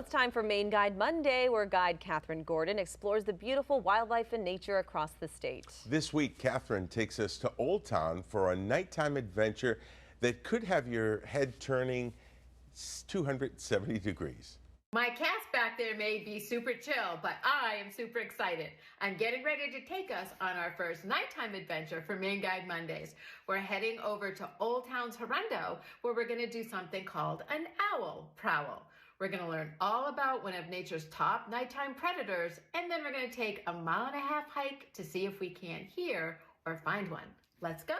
Well, it's time for Maine Guide Monday, where guide Catherine Gordon explores the beautiful wildlife and nature across the state. This week, Catherine takes us to Old Town for a nighttime adventure that could have your head turning 270 degrees. My cats back there may be super chill, but I am super excited. I'm getting ready to take us on our first nighttime adventure for Maine Guide Mondays. We're heading over to Old Town's Horundo, where we're going to do something called an owl prowl. We're going to learn all about one of nature's top nighttime predators, and then we're going to take a 1.5 mile hike to see if we can't hear or find one. Let's go.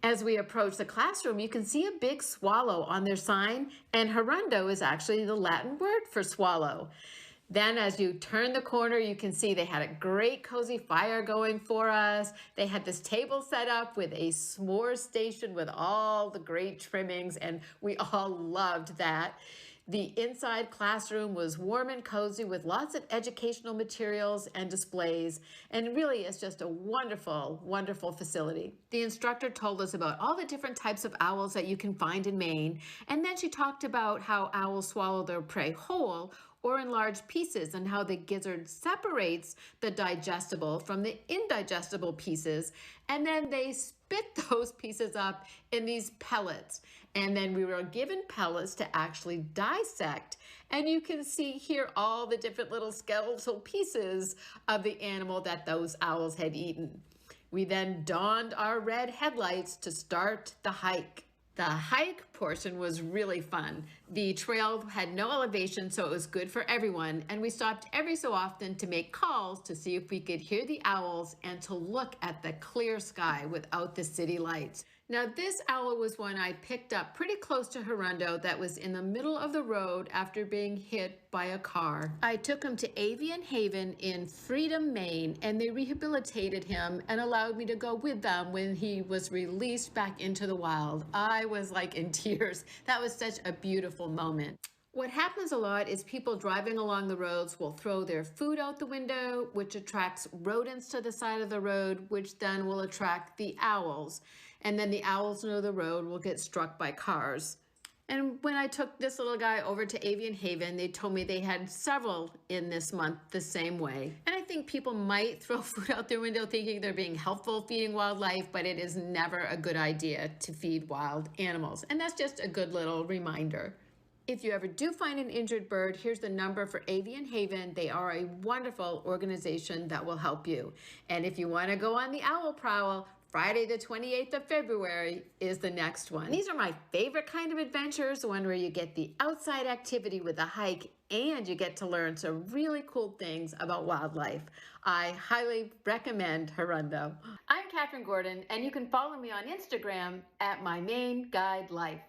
As we approach the classroom, you can see a big swallow on their sign, and Horundo is actually the Latin word for swallow. Then as you turn the corner, you can see they had a great cozy fire going for us. They had this table set up with a s'more station with all the great trimmings, and we all loved that. The inside classroom was warm and cozy with lots of educational materials and displays, and really it's just a wonderful, wonderful facility. The instructor told us about all the different types of owls that you can find in Maine, and then she talked about how owls swallow their prey whole or in large pieces, and how the gizzard separates the digestible from the indigestible pieces, and then they spit those pieces up in these pellets. And then we were given pellets to actually dissect, and you can see here all the different little skeletal pieces of the animal that those owls had eaten. We then donned our red headlights to start the hike. The hike portion was really fun. The trail had no elevation, so it was good for everyone, and we stopped every so often to make calls to see if we could hear the owls and to look at the clear sky without the city lights. Now, this owl was one I picked up pretty close to Horundo that was in the middle of the road after being hit by a car. I took him to Avian Haven in Freedom, Maine, and they rehabilitated him and allowed me to go with them when he was released back into the wild. I was like in tears. That was such a beautiful moment. What happens a lot is people driving along the roads will throw their food out the window, which attracts rodents to the side of the road, which then will attract the owls. And then the owls know the road will get struck by cars. And when I took this little guy over to Avian Haven, they told me they had several in this month the same way. And I think people might throw food out their window thinking they're being helpful feeding wildlife, but it is never a good idea to feed wild animals. And that's just a good little reminder. If you ever do find an injured bird, here's the number for Avian Haven. They are a wonderful organization that will help you. And if you want to go on the owl prowl, Friday the 28th of February is the next one. These are my favorite kind of adventures, the one where you get the outside activity with a hike and you get to learn some really cool things about wildlife. I highly recommend Horundo. I'm Catherine Gordon, and you can follow me on Instagram at my Maine Guide Life.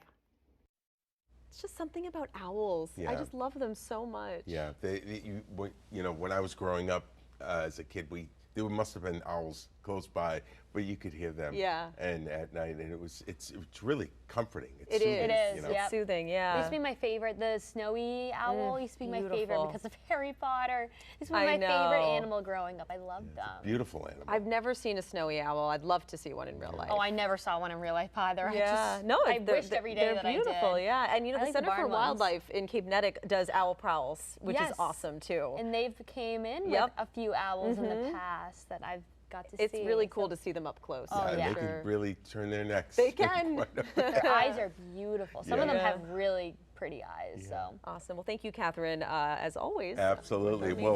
It's just something about owls. Yeah. I just love them so much. Yeah, you know, when I was growing up as a kid, there must have been owls close by, but you could hear them. Yeah. And at night, and it's really comforting. It soothing, is. It is. You know? Yep. It's soothing. It Yeah. used to be my favorite. The snowy owl used to be my favorite beautiful. because of Harry Potter. This was I my favorite know. animal growing up. I loved them. Beautiful animal. I've never seen a snowy owl. I'd love to see one in real life. Oh, I never saw one in real life either. Yeah, I wished every day that I did. They're beautiful, yeah. And you know, I the like the Center for barn ones. Wildlife in Cape Nettic does owl prowls, which is Yes. awesome too. And they've came in Yep. with a few owls in the past that I've got to see. It's really cool So to see them up close. Oh, And yeah. they can really turn their necks. They can. their eyes are beautiful. Some of them Yeah. have really pretty eyes. So Awesome. Well, thank you, Catherine, as always. Absolutely. for Well.